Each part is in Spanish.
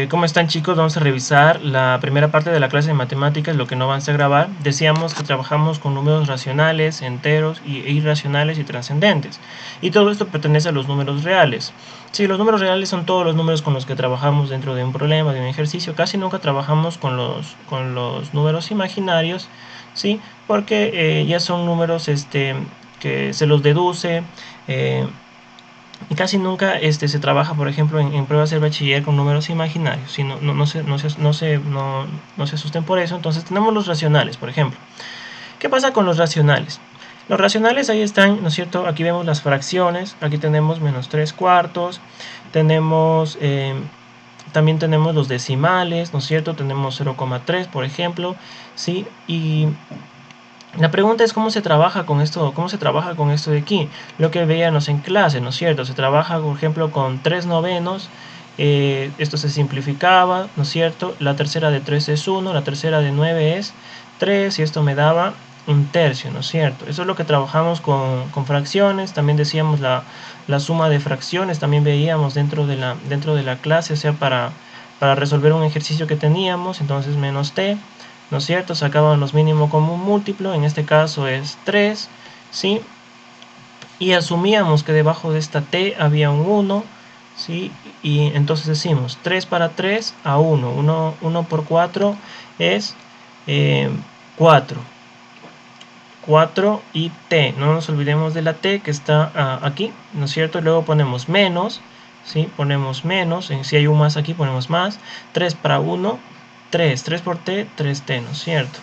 ¿Cómo están, chicos? Vamos a revisar la primera parte de la clase de matemáticas, lo que no vamos a grabar. Decíamos que trabajamos con números racionales, enteros, irracionales y trascendentes. Y todo esto pertenece a los números reales. Sí, los números reales son todos los números con los que trabajamos dentro de un problema, de un ejercicio. Casi nunca trabajamos con los números imaginarios, ¿sí? Porque ya son números que se los deduce. Y casi nunca se trabaja, por ejemplo, en pruebas del bachiller con números imaginarios. Si no se asusten por eso. Entonces tenemos los racionales, por ejemplo. ¿Qué pasa con los racionales? Los racionales ahí están, ¿no es cierto? Aquí vemos las fracciones. Aquí tenemos menos 3 cuartos. También tenemos los decimales, ¿no es cierto? Tenemos 0,3, por ejemplo. ¿Sí? Y la pregunta es cómo se trabaja con esto de aquí. Lo que veíamos en clase, ¿no es cierto? Se trabaja, por ejemplo, con 3 novenos. Esto se simplificaba, ¿no es cierto? La tercera de 3 es 1, la tercera de 9 es 3 y esto me daba un tercio, ¿no es cierto? Eso es lo que trabajamos con fracciones. También decíamos la suma de fracciones, también veíamos dentro de la clase, o sea, para resolver un ejercicio que teníamos. Entonces menos t, ¿no es cierto? Sacábamos mínimo común múltiplo, en este caso es 3, ¿sí? Y asumíamos que debajo de esta t había un 1, ¿sí? Y entonces decimos 3 para 3 a 1, 1 por 4 es 4. 4 y t, no nos olvidemos de la t que está aquí, ¿no es cierto? Y luego ponemos menos, ¿sí? Ponemos menos, si hay un más aquí ponemos más, 3 para 1, 3 por t, 3t, ¿no es cierto?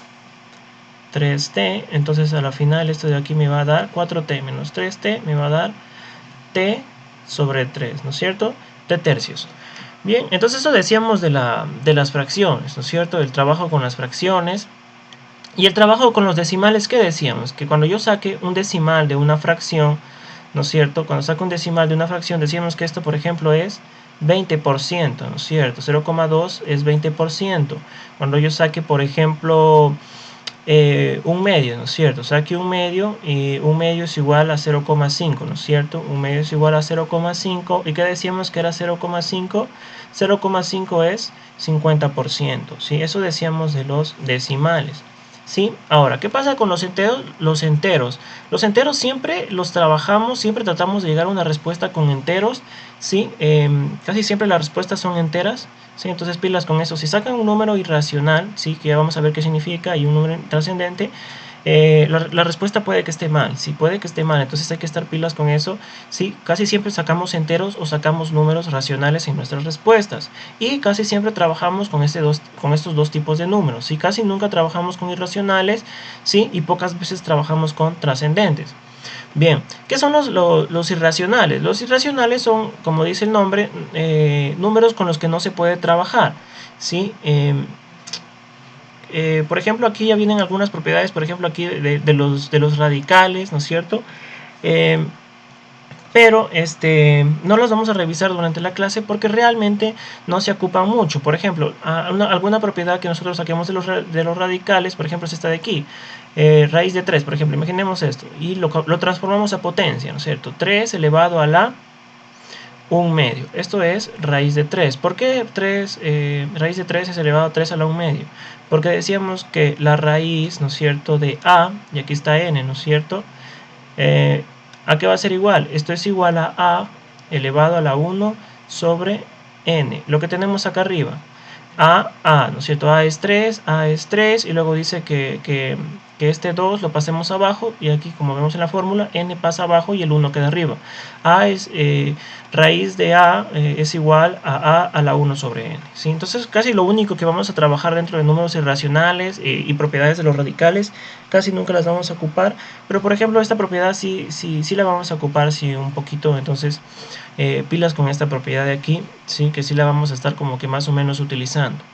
3t, entonces a la final esto de aquí me va a dar 4t menos 3t, me va a dar t sobre 3, ¿no es cierto? T tercios. Bien, entonces eso decíamos de las fracciones, ¿no es cierto? El trabajo con las fracciones. Y el trabajo con los decimales, ¿qué decíamos? Que cuando yo saque un decimal de una fracción, ¿no es cierto? Cuando saco un decimal de una fracción, decíamos que esto, por ejemplo, es 20%, ¿no es cierto? 0,2 es 20%. Cuando yo saque, por ejemplo, un medio, ¿no es cierto? Saque un medio y un medio es igual a 0,5, ¿no es cierto? Un medio es igual a 0,5. ¿Y qué decíamos que era 0,5? 0,5 es 50%, ¿sí? Eso decíamos de los decimales. ¿Sí? Ahora, ¿qué pasa con los enteros? Los enteros siempre los trabajamos, siempre tratamos de llegar a una respuesta con enteros, ¿sí? Casi siempre las respuestas son enteras, ¿sí? Entonces pilas con eso. Si sacan un número irracional, ¿sí? Que ya vamos a ver qué significa, y un número trascendente, la respuesta puede que esté mal, sí, puede que esté mal, entonces hay que estar pilas con eso, sí, casi siempre sacamos enteros o sacamos números racionales en nuestras respuestas, y casi siempre trabajamos con estos dos tipos de números, sí, casi nunca trabajamos con irracionales, sí, y pocas veces trabajamos con trascendentes. Bien, ¿qué son los irracionales? Los irracionales son, como dice el nombre, números con los que no se puede trabajar, ¿sí? Por ejemplo, aquí ya vienen algunas propiedades, por ejemplo, aquí de los radicales, ¿no es cierto? Eh, pero no las vamos a revisar durante la clase porque realmente no se ocupan mucho. Por ejemplo, alguna propiedad que nosotros saquemos de los radicales, por ejemplo, es esta de aquí, raíz de 3, por ejemplo, imaginemos esto, y lo transformamos a potencia, ¿no es cierto? 3 elevado a la 1 medio. Esto es raíz de 3. ¿Por qué raíz de 3 es elevado a 3 a la 1 medio? Porque decíamos que la raíz, ¿no es cierto?, de a, y aquí está n, ¿no es cierto?, ¿a qué va a ser igual? Esto es igual a elevado a la 1 sobre n. Lo que tenemos acá arriba. ¿no es cierto? A es 3, y luego dice que este 2 lo pasemos abajo, y aquí, como vemos en la fórmula, n pasa abajo y el 1 queda arriba. Es raíz de es igual a la 1 sobre n, ¿sí? Entonces casi lo único que vamos a trabajar dentro de números irracionales y propiedades de los radicales, casi nunca las vamos a ocupar, pero por ejemplo esta propiedad sí la vamos a ocupar, sí, un poquito. Entonces pilas con esta propiedad de aquí, sí, que sí la vamos a estar como que más o menos utilizando.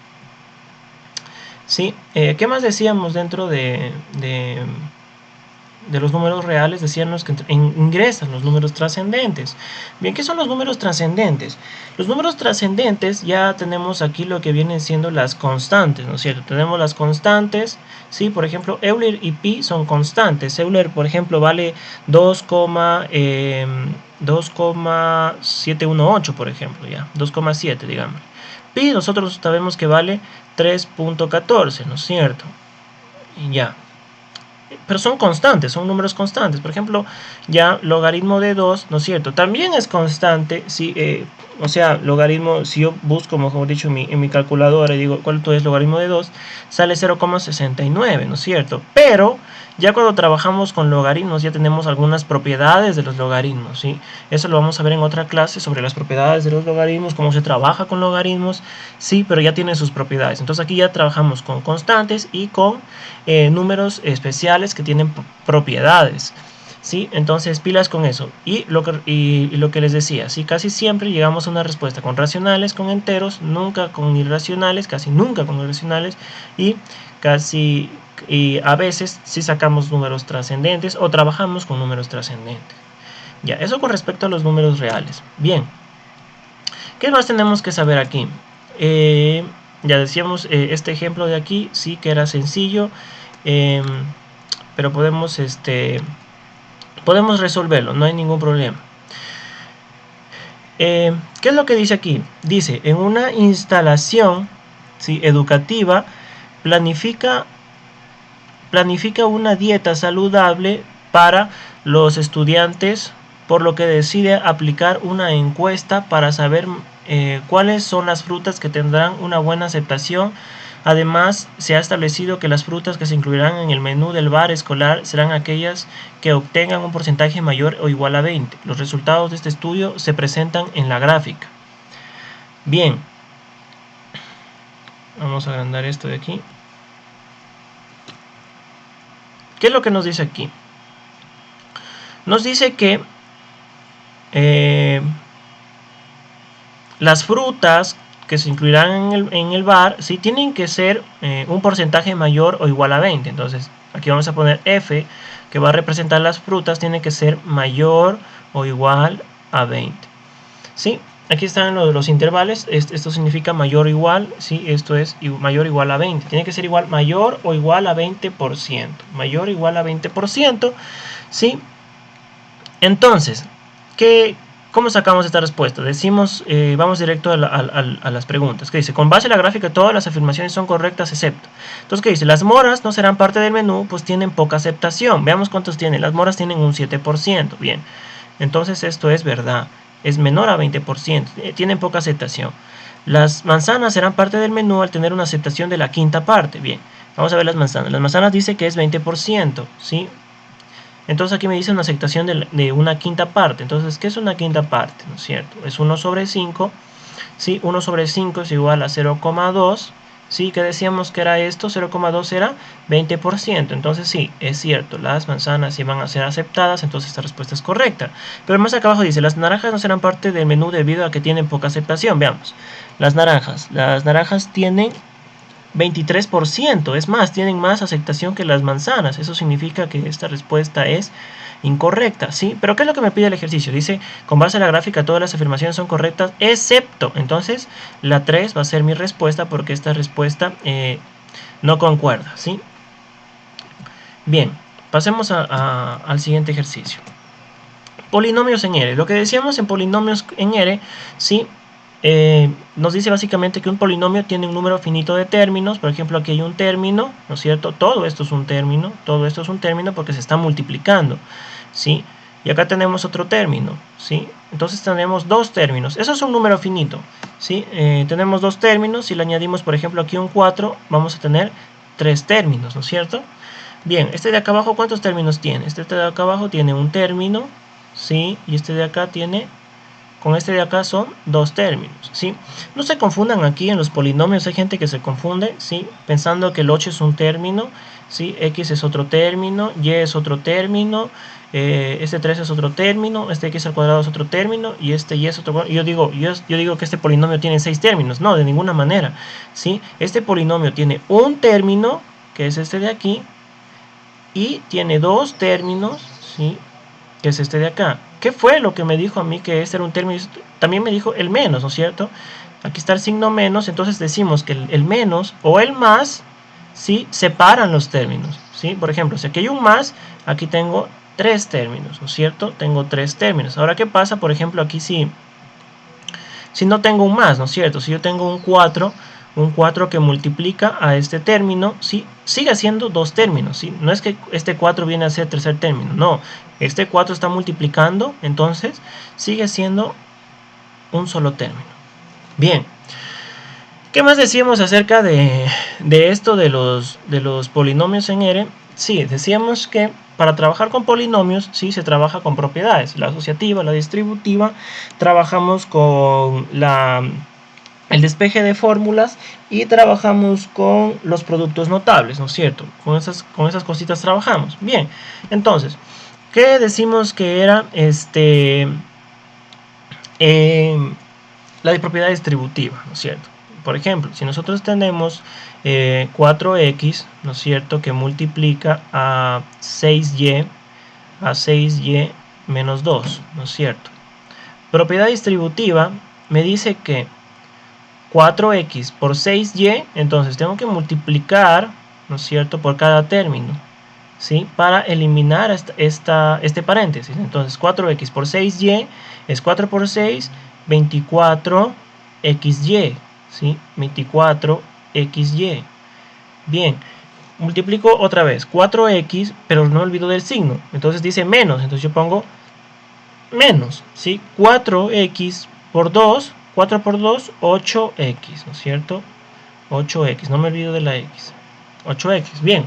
¿Sí? ¿Qué más decíamos dentro de los números reales? Decíamos que ingresan los números trascendentes. Bien, ¿qué son los números trascendentes? Los números trascendentes, ya tenemos aquí lo que vienen siendo las constantes, ¿no es cierto? Tenemos las constantes, ¿sí? Por ejemplo, Euler y pi son constantes. Euler, por ejemplo, vale 2, 2,718, por ejemplo, ya, 2,7, digamos. Pi nosotros sabemos que vale 3,14, ¿no es cierto? Y ya. Pero son constantes, son números constantes. Por ejemplo, ya logaritmo de 2, ¿no es cierto? También es constante, si, o sea, logaritmo, si yo busco, mejor dicho, en mi calculadora y digo cuánto es logaritmo de 2, sale 0,69, ¿no es cierto? Pero ya cuando trabajamos con logaritmos ya tenemos algunas propiedades de los logaritmos, ¿sí? Eso lo vamos a ver en otra clase sobre las propiedades de los logaritmos, cómo se trabaja con logaritmos, sí, pero ya tienen sus propiedades. Entonces aquí ya trabajamos con constantes y con números especiales que tienen propiedades. ¿Sí? Entonces pilas con eso. Y lo que les decía, ¿sí? Casi siempre llegamos a una respuesta con racionales, con enteros, nunca con irracionales, casi nunca con irracionales, y a veces sí sacamos números trascendentes o trabajamos con números trascendentes. Ya, eso con respecto a los números reales. Bien, ¿qué más tenemos que saber aquí? Ya decíamos, este ejemplo de aquí sí que era sencillo, pero podemos resolverlo, no hay ningún problema. ¿Qué es lo que dice aquí? Dice, en una instalación, ¿sí?, educativa, planifica una dieta saludable para los estudiantes, por lo que decide aplicar una encuesta para saber cuáles son las frutas que tendrán una buena aceptación. Además, se ha establecido que las frutas que se incluirán en el menú del bar escolar serán aquellas que obtengan un porcentaje mayor o igual a 20. Los resultados de este estudio se presentan en la gráfica. Bien, vamos a agrandar esto de aquí. ¿Qué es lo que nos dice aquí? Nos dice que las frutas que se incluirán en el bar, sí, tienen que ser un porcentaje mayor o igual a 20. Entonces, aquí vamos a poner F, que va a representar las frutas, tiene que ser mayor o igual a 20. ¿Sí? Aquí están los intervalos. Esto significa mayor o igual, ¿sí? Esto es mayor o igual a 20. Tiene que ser igual, mayor o igual a 20%. Mayor o igual a 20%, ¿sí? Entonces, ¿cómo sacamos esta respuesta? Decimos, vamos directo a las preguntas. ¿Qué dice? Con base en la gráfica todas las afirmaciones son correctas excepto. Entonces, ¿qué dice? Las moras no serán parte del menú, pues tienen poca aceptación. Veamos cuántos tienen. Las moras tienen un 7%. Bien, entonces esto es verdad. Es menor a 20%. Tienen poca aceptación. Las manzanas serán parte del menú al tener una aceptación de la quinta parte. Bien, vamos a ver las manzanas. Las manzanas dice que es 20%, ¿sí? Entonces aquí me dice una aceptación de una quinta parte. Entonces, ¿qué es una quinta parte? ¿No es cierto? Es 1 sobre 5. ¿Sí? 1 sobre 5 es igual a 0,2. ¿Sí? ¿Qué decíamos que era esto? 0,2 era 20%. Entonces sí, es cierto. Las manzanas sí van a ser aceptadas. Entonces esta respuesta es correcta. Pero más acá abajo dice, las naranjas no serán parte del menú debido a que tienen poca aceptación. Veamos. Las naranjas tienen 23%, es más, tienen más aceptación que las manzanas. Eso significa que esta respuesta es incorrecta, ¿sí? Pero ¿qué es lo que me pide el ejercicio? Dice, con base en la gráfica todas las afirmaciones son correctas, excepto. Entonces, la 3 va a ser mi respuesta porque esta respuesta no concuerda, ¿sí? Bien, pasemos al siguiente ejercicio. Polinomios en R. Lo que decíamos en polinomios en R, ¿sí? Nos dice básicamente que un polinomio tiene un número finito de términos. Por ejemplo, aquí hay un término, ¿no es cierto? Todo esto es un término, porque se está multiplicando, ¿sí? Y acá tenemos otro término, ¿sí? Entonces tenemos dos términos. Eso es un número finito, ¿sí? Tenemos dos términos. Si le añadimos, por ejemplo, aquí un 4, vamos a tener 3 términos, ¿no es cierto? Bien, este de acá abajo, ¿cuántos términos tiene? Este de acá abajo tiene un término, ¿sí? Y este de acá tiene... Con este de acá son dos términos, ¿sí? No se confundan aquí en los polinomios, hay gente que se confunde, ¿sí? Pensando que el 8 es un término, ¿sí? X es otro término, Y es otro término, este 3 es otro término, este X al cuadrado es otro término, y este Y es otro. Yo digo que este polinomio tiene 6 términos, no, de ninguna manera, ¿sí? Este polinomio tiene un término, que es este de aquí, y tiene dos términos, ¿sí? Que es este de acá. ¿Qué fue lo que me dijo a mí que este era un término? También me dijo el menos, ¿no es cierto? Aquí está el signo menos, entonces decimos que el menos o el más, ¿sí?, separan los términos, ¿sí? Por ejemplo, si aquí hay un más, aquí tengo tres términos, ¿no es cierto? Tengo tres términos. Ahora, ¿qué pasa? Por ejemplo, aquí si no tengo un más, ¿no es cierto? Si yo tengo un 4 que multiplica a este término, ¿sí? Sigue siendo dos términos, ¿sí? No es que este 4 viene a ser tercer término, no. Este 4 está multiplicando, entonces sigue siendo un solo término. Bien. ¿Qué más decíamos acerca de esto de los polinomios en R? Sí, decíamos que para trabajar con polinomios, sí, se trabaja con propiedades. La asociativa, la distributiva, trabajamos con el despeje de fórmulas y trabajamos con los productos notables, ¿no es cierto? Con esas cositas trabajamos. Bien, entonces, ¿qué decimos que era la de propiedad distributiva, ¿no es cierto? Por ejemplo, si nosotros tenemos 4x, ¿no es cierto?, que multiplica a 6y menos 2, ¿no es cierto? Propiedad distributiva me dice que 4x por 6y, entonces tengo que multiplicar, ¿no es cierto?, por cada término, ¿sí?, para eliminar este paréntesis. Entonces 4x por 6y es 4 por 6, 24xy, ¿sí? 24xy. Bien, multiplico otra vez 4x, pero no olvido del signo, entonces dice menos, entonces yo pongo menos, ¿sí? 4x por 2, 4 por 2, 8x, ¿no es cierto? 8x, no me olvido de la x. 8x, bien.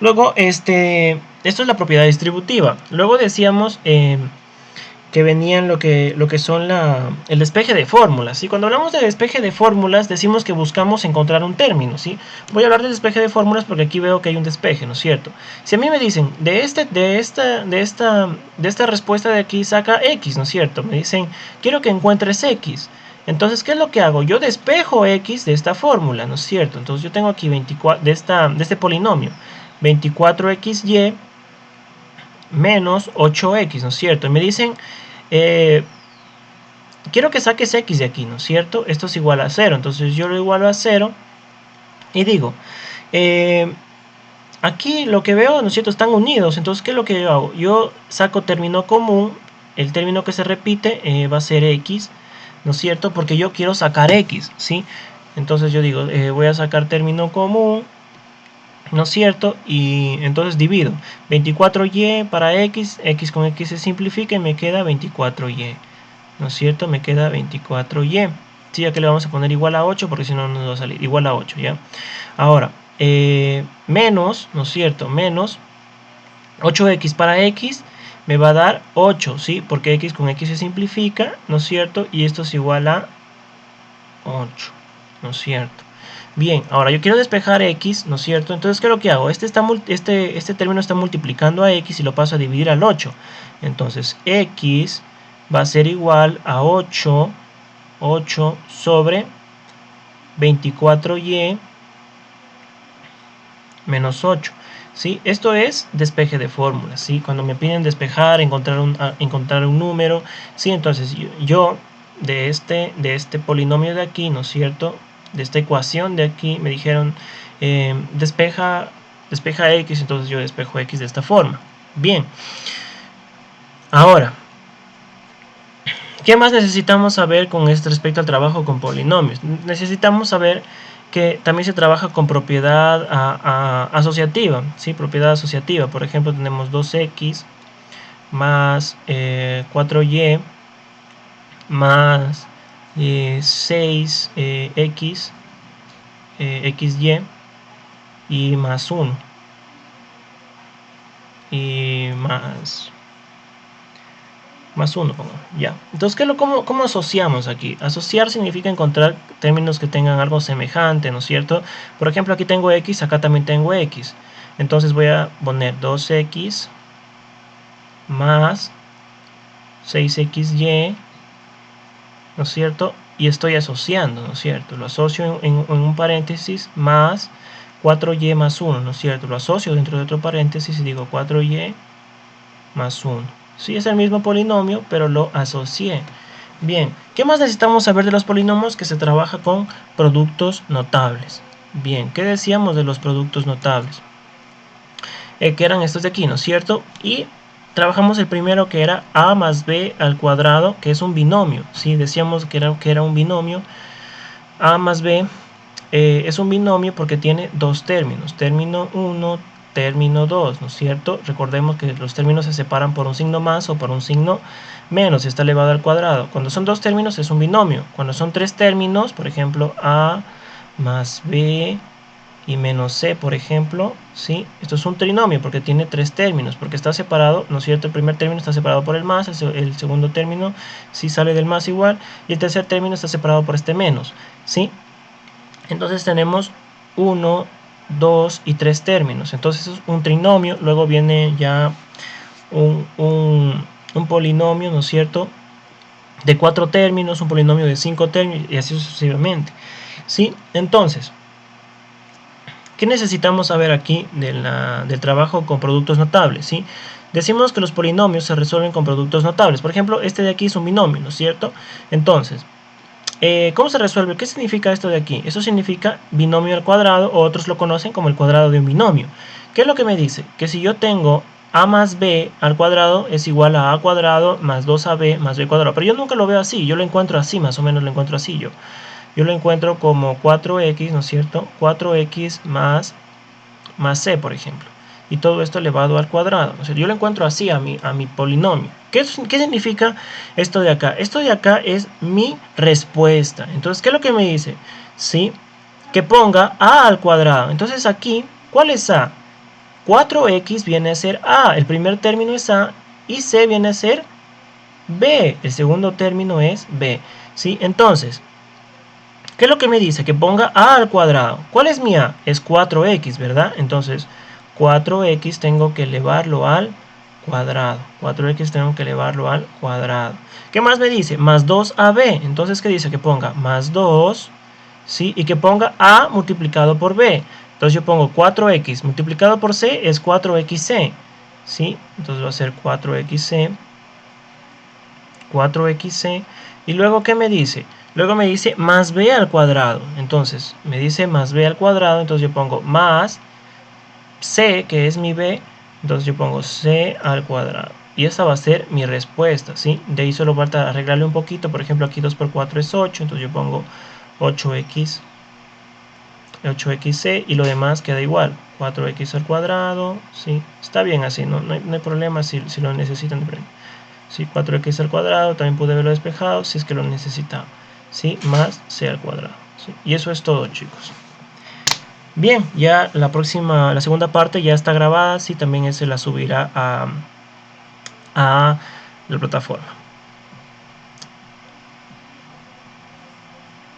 Luego, esto es la propiedad distributiva. Luego decíamos que venían lo que son el despeje de fórmulas, ¿sí? Cuando hablamos de despeje de fórmulas, decimos que buscamos encontrar un término, ¿sí? Voy a hablar del despeje de fórmulas porque aquí veo que hay un despeje, ¿no es cierto? Si a mí me dicen, de esta respuesta de aquí saca x, ¿no es cierto? Me dicen, quiero que encuentres x. Entonces, ¿qué es lo que hago? Yo despejo x de esta fórmula, ¿no es cierto? Entonces yo tengo aquí 24 de este polinomio, 24xy menos 8x, ¿no es cierto? Y me dicen, quiero que saques x de aquí, ¿no es cierto? Esto es igual a 0, entonces yo lo igualo a 0 y digo, aquí lo que veo, ¿no es cierto?, están unidos. Entonces, ¿qué es lo que yo hago? Yo saco término común, el término que se repite va a ser x, ¿no es cierto?, porque yo quiero sacar x, ¿sí? Entonces yo digo, voy a sacar término común, ¿no es cierto? Y entonces divido 24y para x, x con x se simplifica y me queda 24y, ¿no es cierto? Me queda 24y. Sí, aquí le vamos a poner igual a 8 porque si no nos va a salir igual a 8, ¿ya? Ahora, menos, ¿no es cierto? Menos 8x para x me va a dar 8, ¿sí? Porque x con x se simplifica, ¿no es cierto? Y esto es igual a 8, ¿no es cierto? Bien, ahora yo quiero despejar x, ¿no es cierto? Entonces, ¿qué es lo que hago? Este término está multiplicando a x y lo paso a dividir al 8. Entonces, x va a ser igual a 8 sobre 24y menos 8. ¿Sí? Esto es despeje de fórmulas, ¿sí? Cuando me piden despejar, encontrar un número, ¿sí? Entonces yo de este polinomio de aquí, ¿no es cierto?, de esta ecuación de aquí, me dijeron despeja x, entonces yo despejo x de esta forma. Bien, ahora, ¿qué más necesitamos saber con respecto al trabajo con polinomios? Necesitamos saber que también se trabaja con propiedad asociativa, ¿sí? Propiedad asociativa. Por ejemplo, tenemos 2x más 4y más 6x xy y más 1 y más 1, ya. Entonces, ¿cómo asociamos aquí? Asociar significa encontrar términos que tengan algo semejante, ¿no es cierto? Por ejemplo, aquí tengo x, acá también tengo x. Entonces voy a poner 2x más 6xy, ¿no es cierto? Y estoy asociando, ¿no es cierto? Lo asocio en un paréntesis más 4y más 1, ¿no es cierto? Lo asocio dentro de otro paréntesis y digo 4y más 1. Sí, es el mismo polinomio, pero lo asocié. Bien, ¿qué más necesitamos saber de los polinomios? Que se trabaja con productos notables. Bien, ¿qué decíamos de los productos notables? que eran estos de aquí, ¿no es cierto? Y trabajamos el primero, que era a más b al cuadrado, que es un binomio, ¿sí? Decíamos que era un binomio. A más b es un binomio porque tiene dos términos, término 1, término 2, ¿no es cierto? Recordemos que los términos se separan por un signo más o por un signo menos, está elevado al cuadrado. Cuando son dos términos es un binomio. Cuando son tres términos, por ejemplo, a más b y menos c, por ejemplo, ¿sí? Esto es un trinomio porque tiene tres términos, porque está separado, ¿no es cierto? El primer término está separado por el más, el segundo término sí sale del más igual, y el tercer término está separado por este menos, ¿sí? Entonces tenemos 1, 2 y 3 términos. Entonces es un trinomio. Luego viene ya un polinomio, ¿no es cierto?, de 4 términos, un polinomio de 5 términos y así sucesivamente, ¿sí? Entonces, ¿qué necesitamos saber aquí del trabajo con productos notables? ¿Sí? Decimos que los polinomios se resuelven con productos notables. Por ejemplo, este de aquí es un binomio, ¿no es cierto? Entonces, ¿cómo se resuelve? ¿Qué significa esto de aquí? Eso significa binomio al cuadrado, o otros lo conocen como el cuadrado de un binomio. ¿Qué es lo que me dice? Que si yo tengo a más b al cuadrado es igual a cuadrado más 2ab más b cuadrado. Pero yo nunca lo veo así, yo lo encuentro así, más o menos lo encuentro así yo. Yo lo encuentro como 4x, ¿no es cierto? 4x más c, por ejemplo. Y todo esto elevado al cuadrado. O sea, yo lo encuentro así a mi polinomio. ¿Qué significa esto de acá? Esto de acá es mi respuesta. Entonces, ¿qué es lo que me dice? ¿Sí? Que ponga a al cuadrado. Entonces aquí, ¿cuál es a? 4x viene a ser a. El primer término es a y c viene a ser b. El segundo término es b. ¿Sí? Entonces, ¿qué es lo que me dice? Que ponga a al cuadrado. ¿Cuál es mi a? Es 4x, ¿verdad? Entonces, 4x tengo que elevarlo al cuadrado. 4x tengo que elevarlo al cuadrado. ¿Qué más me dice? Más 2ab. Entonces, ¿qué dice? Que ponga más 2, ¿sí? Y que ponga a multiplicado por b. Entonces, yo pongo 4x multiplicado por c es 4xc, ¿sí? Entonces, va a ser 4xc. 4xc. Y luego, ¿qué me dice? Luego me dice más b al cuadrado. Entonces, me dice más b al cuadrado. Entonces, yo pongo más c, que es mi b. Entonces, yo pongo c al cuadrado. Y esta va a ser mi respuesta, ¿sí? De ahí solo falta arreglarle un poquito. Por ejemplo, aquí 2 por 4 es 8. Entonces, yo pongo 8xc. Y lo demás queda igual. 4x al cuadrado, ¿sí? Está bien así, no hay problema si lo necesitan de frente. ¿Sí? 4x al cuadrado, también pude verlo despejado si es que lo necesitaba, ¿sí? Más c al cuadrado, ¿sí? Y eso es todo, chicos. Bien, ya la segunda parte ya está grabada, sí, también se la subirá a la plataforma.